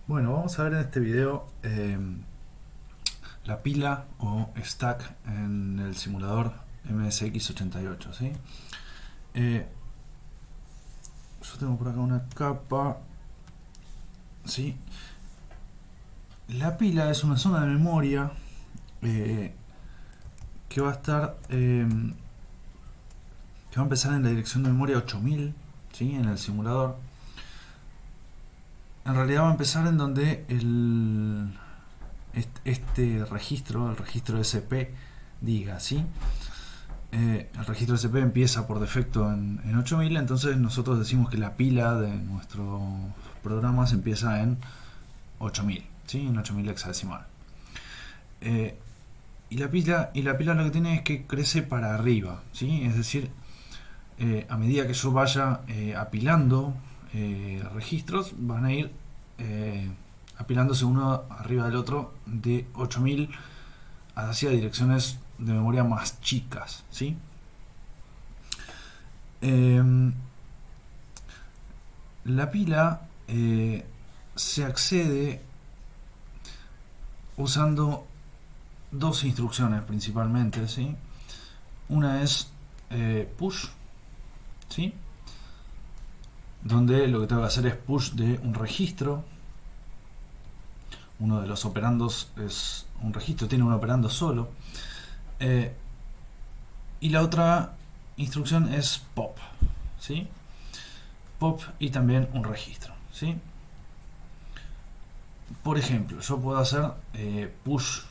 Bueno, vamos a ver en este video la pila o stack en el simulador MSX88, ¿sí? Eh, yo tengo por acá una capa, ¿sí? La pila es una zona de memoria eh, que va a estar, que va a empezar en la dirección de memoria 8000, ¿sí? En el simulador. En realidad va a empezar en donde este registro, el registro SP, diga, ¿sí? El registro SP empieza por defecto en 8000, entonces nosotros decimos que la pila de nuestros programas empieza en 8000, ¿sí? En 8000 hexadecimal. Y la pila lo que tiene es que crece para arriba, ¿sí? Es decir, a medida que yo vaya apilando registros, van a ir apilándose uno arriba del otro de 8000 hacia direcciones de memoria más chicas, ¿sí? Eh, la pila se accede usando dos instrucciones principalmente, ¿sí? Una es push, ¿sí? Donde lo que tengo que hacer es push de un registro. Uno de los operandos es un registro, tiene un operando solo. Y la otra instrucción es pop, ¿sí? Pop y también un registro, ¿sí? Por ejemplo, yo puedo hacer push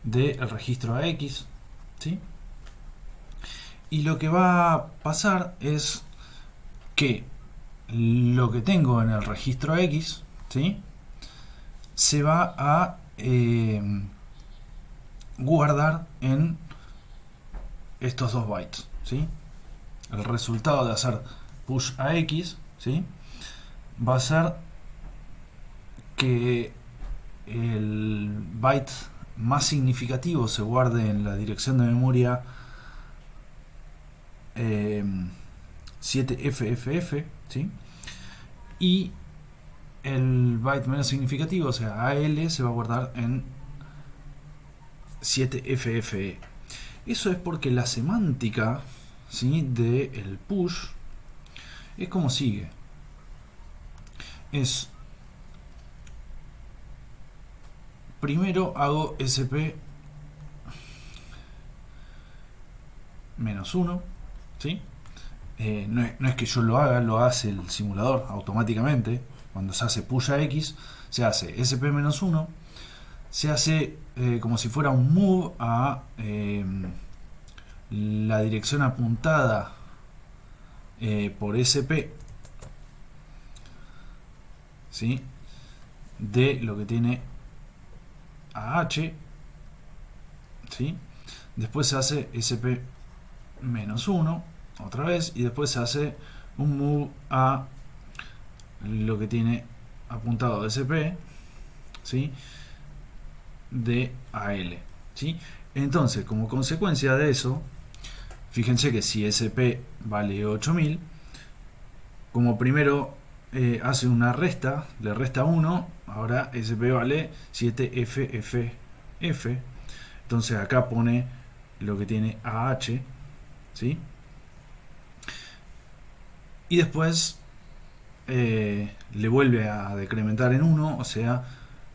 del registro a X, ¿sí? Y lo que va a pasar es que lo que tengo en el registro X, ¿sí? Se va a guardar en estos dos bytes, ¿sí? El resultado de hacer push a X, ¿sí? Va a ser que el byte más significativo se guarde en la dirección de memoria 7FFF, ¿sí? Y el byte menos significativo, o sea, AL, se va a guardar en 7FFE. Eso es porque la semántica, ¿sí?, del push es como sigue. Es primero hago SP menos 1, ¿sí? No es que yo lo haga, lo hace el simulador automáticamente. Cuando se hace push a X, se hace SP-1, se hace como si fuera un move a la dirección apuntada por SP, ¿sí?, de lo que tiene AH, ¿sí? Después se hace SP-1 otra vez y después se hace un move a lo que tiene apuntado SP, ¿sí?, de AL, ¿sí? Entonces, como consecuencia de eso, fíjense que si SP vale 8000, como primero hace una resta, le resta 1, ahora SP vale 7FFF. Entonces acá pone lo que tiene AH, ¿sí? Y después le vuelve a decrementar en 1, o sea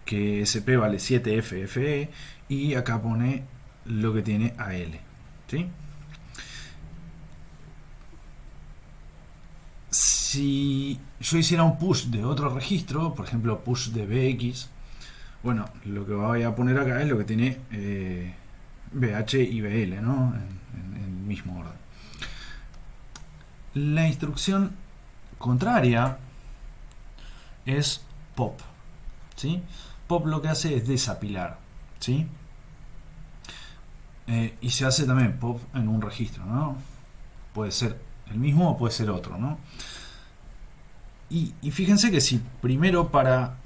que SP vale 7FFE, y acá pone lo que tiene AL, ¿sí? Si yo hiciera un push de otro registro, por ejemplo push de BX, bueno, lo que voy a poner acá es lo que tiene BH y BL, ¿no? En el mismo orden. La instrucción contraria es pop, ¿sí? Pop lo que hace es desapilar, ¿sí? Y se hace también pop en un registro, ¿no? Puede ser el mismo o puede ser otro, ¿no? Y fíjense que si primero para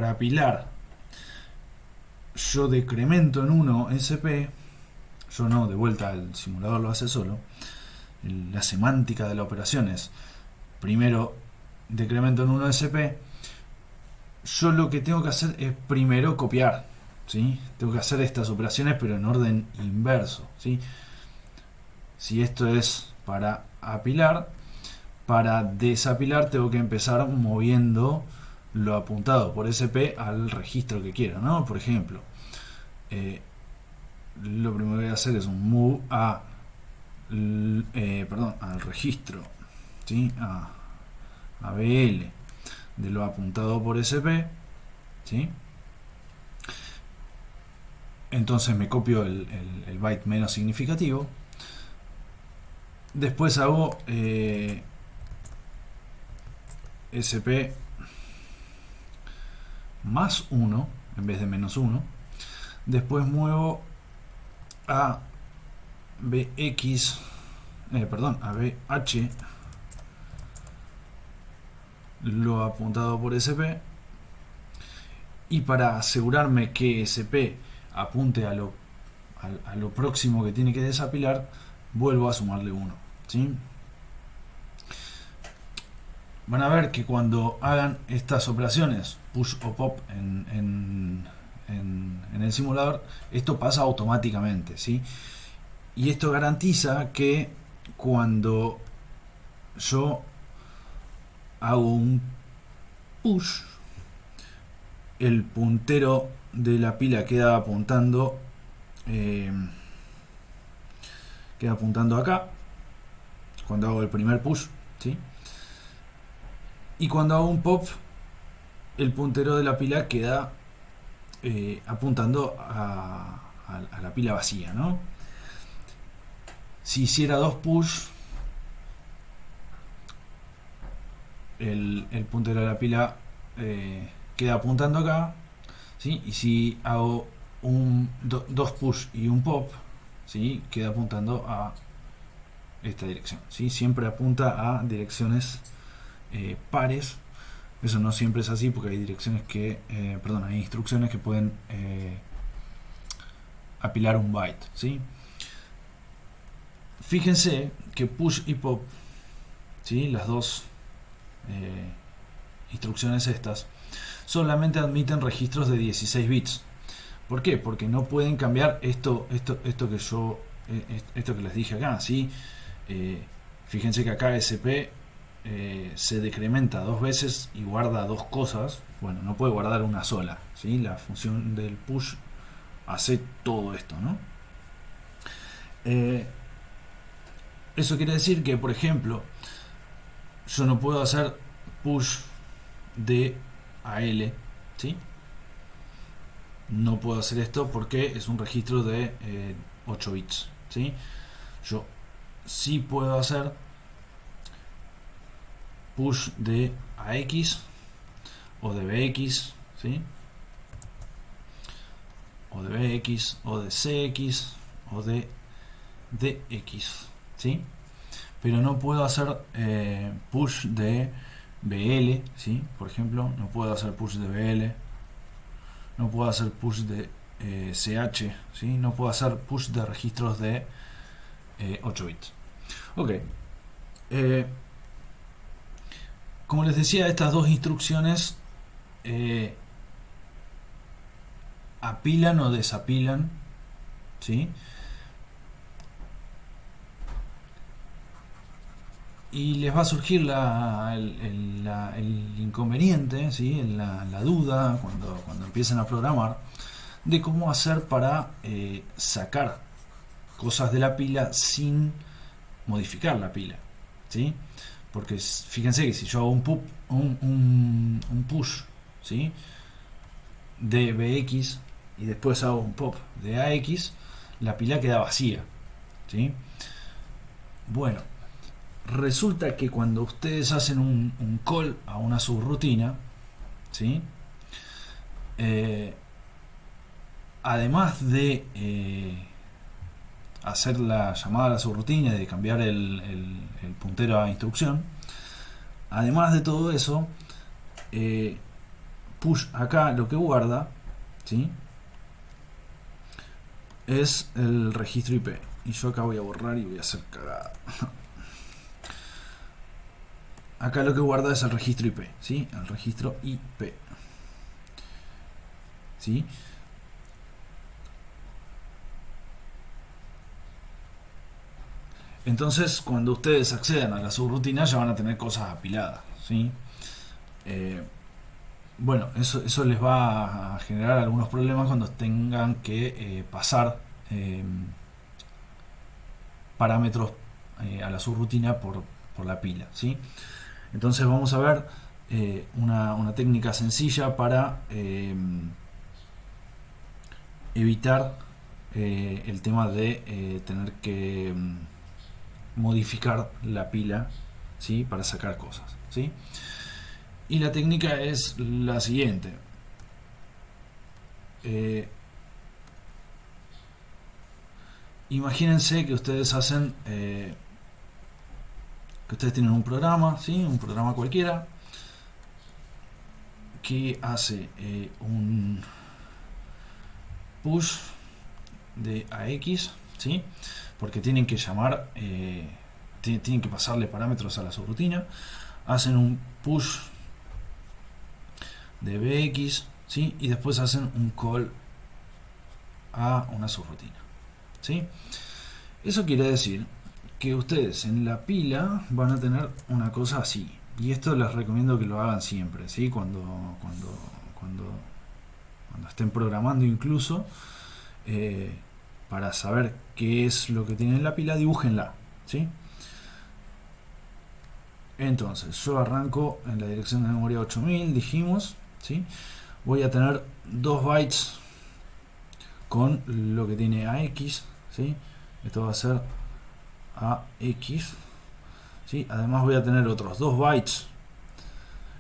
apilar yo decremento en 1 SP, yo no, de vuelta el simulador lo hace solo, la semántica de la operación es primero decremento en 1 SP, yo lo que tengo que hacer es primero copiar, ¿sí? Tengo que hacer estas operaciones pero en orden inverso, ¿sí? Si esto es para apilar, para desapilar tengo que empezar moviendo lo apuntado por SP al registro que quiero, ¿no? Por ejemplo, lo primero que voy a hacer es un move al registro, ¿sí? A BL de lo apuntado por SP, ¿sí? Entonces me copio el byte menos significativo. Después hago SP más 1 en vez de menos 1. Después muevo a BX, a BH lo apuntado por SP, y para asegurarme que SP apunte a lo próximo que tiene que desapilar, vuelvo a sumarle 1, ¿sí? Van a ver que cuando hagan estas operaciones push o pop en el simulador, esto pasa automáticamente, ¿sí? Y esto garantiza que cuando yo hago un push, el puntero de la pila queda apuntando acá cuando hago el primer push, ¿sí? Y cuando hago un pop, el puntero de la pila queda apuntando a la pila vacía, ¿no? Si hiciera dos push, el puntero de la pila queda apuntando acá, ¿sí? Y si hago dos push y un pop, ¿sí? Queda apuntando a esta dirección, ¿sí? Siempre apunta a direcciones pares. Eso no siempre es así porque hay direcciones que, hay instrucciones que pueden apilar un byte, ¿sí? Fíjense que push y pop, ¿sí? Las dos instrucciones estas solamente admiten registros de 16 bits. ¿Por qué? Porque no pueden cambiar esto que les dije acá, ¿sí? Fíjense que acá SP se decrementa 2 veces y guarda 2 cosas. Bueno, no puede guardar una sola, ¿sí? La función del push hace todo esto, ¿no? Eso quiere decir que, por ejemplo, yo no puedo hacer push de AL, ¿sí? No puedo hacer esto porque es un registro de 8 bits, ¿sí? Yo sí puedo hacer push de AX o de BX, ¿sí? O de BX o de CX o de DX, ¿sí? Pero no puedo hacer push de BL, ¿sí? Por ejemplo, no puedo hacer push de BL, no puedo hacer push de CH, ¿sí? No puedo hacer push de registros de 8 bits. Ok. Como les decía, estas dos instrucciones apilan o desapilan, ¿sí? Y les va a surgir el inconveniente, ¿sí? La duda cuando empiezan a programar, de cómo hacer para sacar cosas de la pila sin modificar la pila, ¿sí? Porque fíjense que si yo hago un push, ¿sí? de BX y después hago un pop de AX, la pila queda vacía, ¿sí? Bueno, resulta que cuando ustedes hacen un call a una subrutina, ¿sí? Además de hacer la llamada a la subrutina y de cambiar el puntero a instrucción, además de todo eso, push acá lo que guarda, ¿sí? Es el registro IP. Y yo acá voy a borrar y voy a hacer cagada. acá lo que guarda es el registro IP, ¿sí? El registro IP, ¿sí? Entonces, cuando ustedes accedan a la subrutina, ya van a tener cosas apiladas, ¿sí? Eh, bueno, eso les va a generar algunos problemas cuando tengan que pasar eh, parámetros a la subrutina por la pila, ¿sí? Entonces vamos a ver una técnica sencilla para evitar el tema de tener que modificar la pila, ¿sí? Para sacar cosas, ¿sí? Y la técnica es la siguiente. Eh, Imagínense que ustedes hacen que ustedes tienen un programa, ¿sí? Un programa cualquiera que hace un push de AX, ¿sí? Porque tienen que llamar, tienen que pasarle parámetros a la subrutina. Hacen un push de BX, ¿sí? Y después hacen un call a una subrutina, ¿sí? Eso quiere decir que ustedes en la pila van a tener una cosa así. Y esto les recomiendo que lo hagan siempre, ¿sí? Cuando estén programando incluso, para saber qué es lo que tiene en la pila, dibújenla, ¿sí? Entonces, yo arranco en la dirección de memoria 8000, dijimos, ¿sí? Voy a tener 2 bytes con lo que tiene AX, ¿sí? Esto va a ser AX, ¿sí? Además voy a tener otros 2 bytes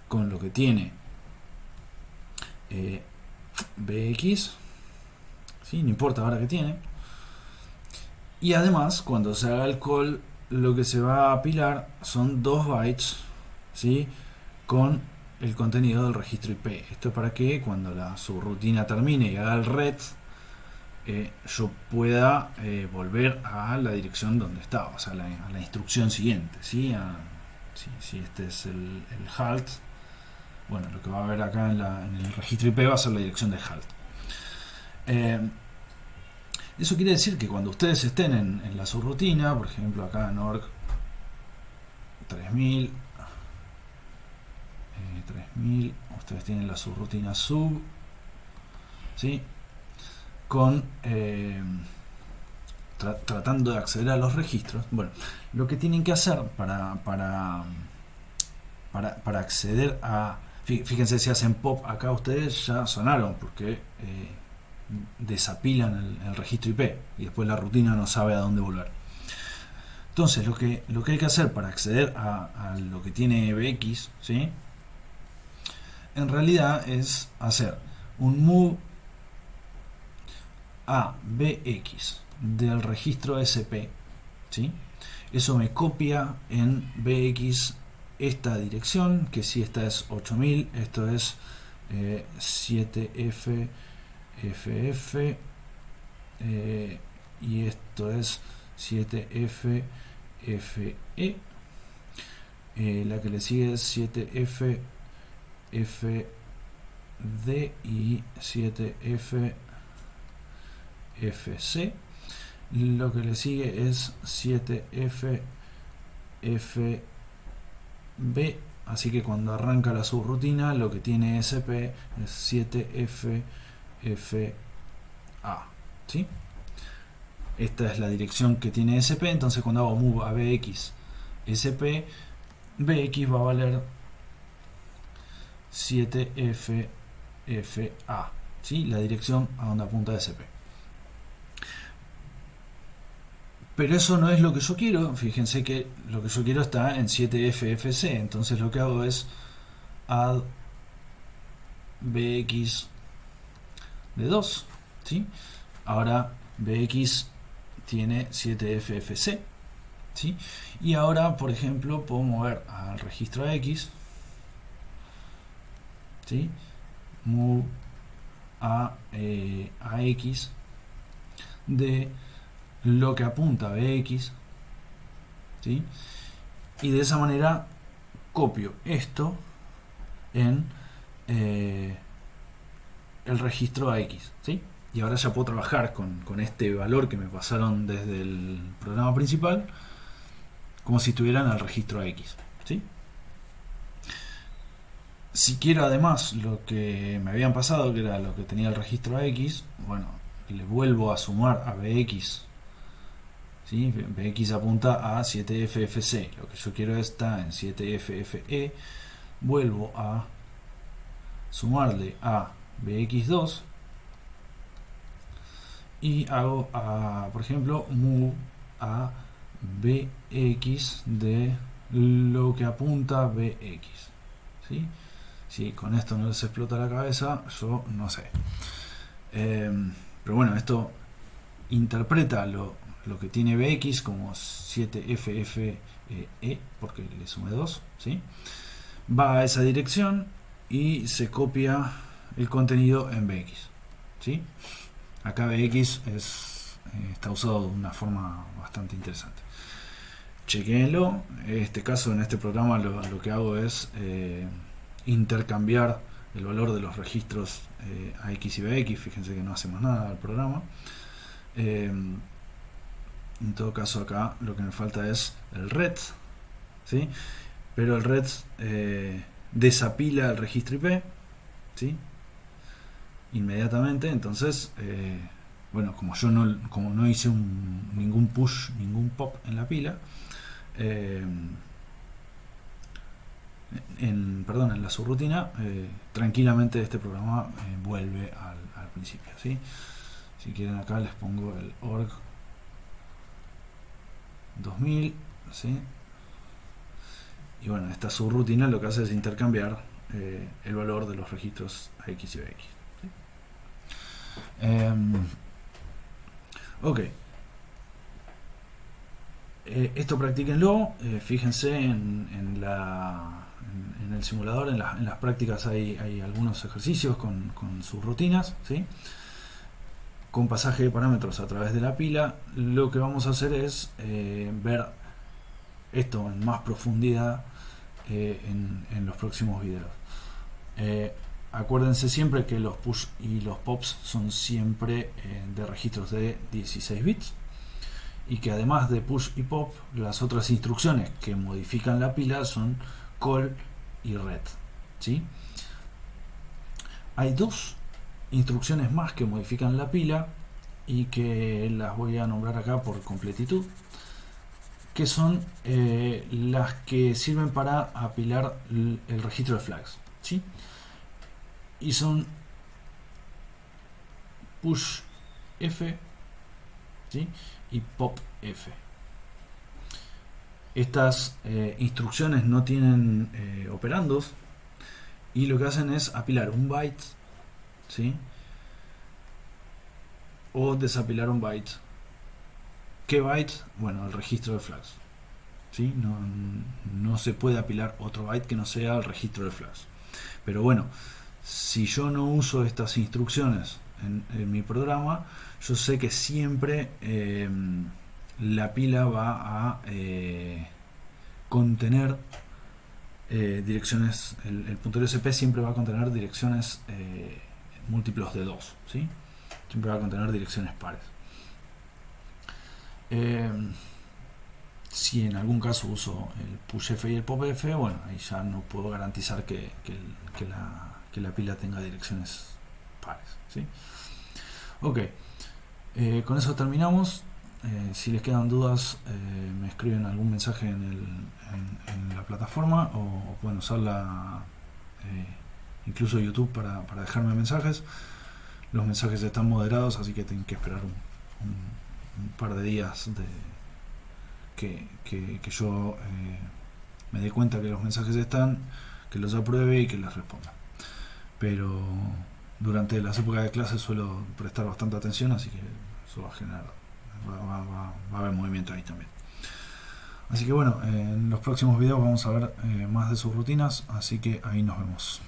con lo que tiene BX, ¿sí? No importa ahora que tiene. Y además, cuando se haga el call, lo que se va a apilar son 2 bytes, ¿sí? Con el contenido del registro IP. Esto es para que cuando la subrutina termine y haga el red, yo pueda volver a la dirección donde estaba, o sea, a la instrucción siguiente, ¿sí? Si este es el halt, bueno, lo que va a haber acá en el registro IP va a ser la dirección de halt. Eso quiere decir que cuando ustedes estén en la subrutina, por ejemplo acá en org 3000, 3000, ustedes tienen la subrutina sub, ¿sí? Con tratando de acceder a los registros. Bueno, lo que tienen que hacer para acceder a... Fíjense, si hacen pop acá, ustedes ya sonaron porque desapilan el registro IP y después la rutina no sabe a dónde volver. Entonces, lo que hay que hacer para acceder a lo que tiene BX, ¿sí? En realidad es hacer un move a BX del registro SP, ¿sí? Eso me copia en BX esta dirección, que si esta es 8000, esto es 7FFF, y esto es 7FFE, la que le sigue es 7FFD y 7FFC, lo que le sigue es 7FFB, así que cuando arranca la subrutina lo que tiene SP es 7FFA, ¿sí? Esta es la dirección que tiene SP, entonces cuando hago move a BX SP, BX va a valer 7FFA, ¿sí? La dirección a donde apunta SP. Pero eso no es lo que yo quiero. Fíjense que lo que yo quiero está en 7FFC. Entonces lo que hago es add BX de 2, ¿sí? Ahora BX tiene 7FFC, ¿sí? Y ahora, por ejemplo, puedo mover al registro X, ¿sí? Move a X de lo que apunta BX, ¿sí? Y de esa manera copio esto en el registro AX, ¿sí? Y ahora ya puedo trabajar con este valor que me pasaron desde el programa principal como si estuvieran al registro AX, ¿sí? Si quiero además lo que me habían pasado, que era lo que tenía el registro AX, bueno, le vuelvo a sumar a BX, ¿sí? BX apunta a 7FFC, lo que yo quiero está en 7FFE, vuelvo a sumarle a BX2 y hago, por ejemplo, move a BX de lo que apunta a BX, ¿sí? Si con esto no les explota la cabeza, yo no sé. Pero bueno, esto interpreta lo que tiene BX como 7FFE, porque le sumé 2, ¿sí? Va a esa dirección y se copia el contenido en BX, ¿sí? Acá BX está usado de una forma bastante interesante. Chequéenlo. En este caso, en este programa, lo que hago es intercambiar el valor de los registros AX y BX. Fíjense que no hace más nada el programa. En todo caso, acá lo que me falta es el red, ¿sí? Pero el red desapila el registro IP, ¿sí? Inmediatamente. Entonces, bueno, como yo no hice ningún push, ningún pop en la pila, en la subrutina, tranquilamente este programa vuelve al principio, ¿sí? Si quieren, acá les pongo el org 2000, ¿sí? Y bueno, esta subrutina lo que hace es intercambiar el valor de los registros AX y BX, ¿sí? Ok. Esto practíquenlo. Fíjense en el simulador, en las prácticas hay algunos ejercicios con subrutinas, ¿sí? Con pasaje de parámetros a través de la pila. Lo que vamos a hacer es ver esto en más profundidad en los próximos videos. Acuérdense siempre que los push y los pops son siempre de registros de 16 bits, y que además de push y pop, las otras instrucciones que modifican la pila son call y read, ¿sí? Hay dos instrucciones más que modifican la pila y que las voy a nombrar acá por completitud, que son las que sirven para apilar el registro de flags, ¿sí? Y son push F, ¿sí? Y pop F. Estas instrucciones no tienen operandos y lo que hacen es apilar un byte, ¿sí? O desapilar un byte. ¿Qué byte? Bueno, el registro de flags, ¿sí? No se puede apilar otro byte que no sea el registro de flags. Pero bueno, si yo no uso estas instrucciones en mi programa, yo sé que siempre la pila va a contener direcciones, el puntero SP siempre va a contener direcciones múltiplos de 2, ¿sí? Siempre va a contener direcciones pares. Si en algún caso uso el push F y el pop F, bueno, ahí ya no puedo garantizar que la pila tenga direcciones pares, ¿sí? Ok, con eso terminamos. Si les quedan dudas, me escriben algún mensaje en la plataforma, o pueden usarla, incluso YouTube, para dejarme mensajes. Los mensajes están moderados, así que tienen que esperar un par de días que yo me dé cuenta que los mensajes están, que los apruebe y que les responda. Pero durante las épocas de clase suelo prestar bastante atención, así que eso va a generar, va a haber movimiento ahí también. Así que bueno, en los próximos videos vamos a ver más de sus rutinas, así que ahí nos vemos.